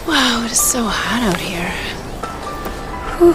Wow, it is so hot out here. Whew.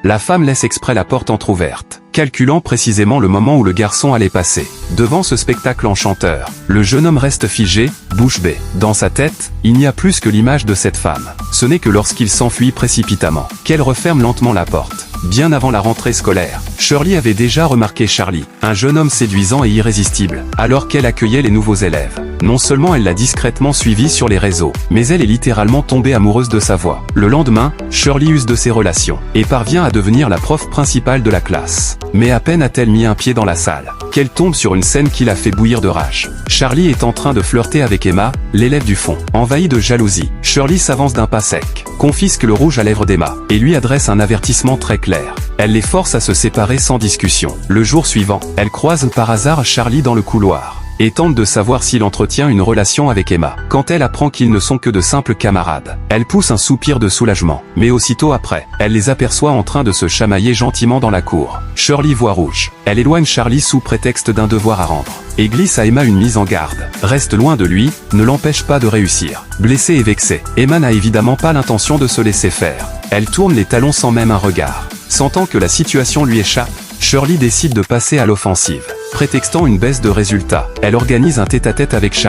La femme laisse exprès la porte entr'ouverte, calculant précisément le moment où le garçon allait passer. Devant ce spectacle enchanteur, le jeune homme reste figé, bouche bée. Dans sa tête, il n'y a plus que l'image de cette femme. Ce n'est que lorsqu'il s'enfuit précipitamment, qu'elle referme lentement la porte. Bien avant la rentrée scolaire, Shirley avait déjà remarqué Charlie, un jeune homme séduisant et irrésistible, alors qu'elle accueillait les nouveaux élèves. Non seulement elle l'a discrètement suivi sur les réseaux, mais elle est littéralement tombée amoureuse de sa voix. Le lendemain, Shirley use de ses relations, et parvient à devenir la prof principale de la classe. Mais à peine a-t-elle mis un pied dans la salle, qu'elle tombe sur une scène qui la fait bouillir de rage. Charlie est en train de flirter avec Emma, l'élève du fond. Envahie de jalousie, Shirley s'avance d'un pas sec, confisque le rouge à lèvres d'Emma, et lui adresse un avertissement très clair. Elle les force à se séparer sans discussion. Le jour suivant, elle croise par hasard Charlie dans le couloir, et tente de savoir s'il entretient une relation avec Emma. Quand elle apprend qu'ils ne sont que de simples camarades, elle pousse un soupir de soulagement. Mais aussitôt après, elle les aperçoit en train de se chamailler gentiment dans la cour. Shirley voit rouge. Elle éloigne Charlie sous prétexte d'un devoir à rendre, et glisse à Emma une mise en garde. Reste loin de lui, ne l'empêche pas de réussir. Blessée et vexée, Emma n'a évidemment pas l'intention de se laisser faire. Elle tourne les talons sans même un regard. Sentant que la situation lui échappe, Shirley décide de passer à l'offensive. Prétextant une baisse de résultats, elle organise un tête-à-tête avec Charlie.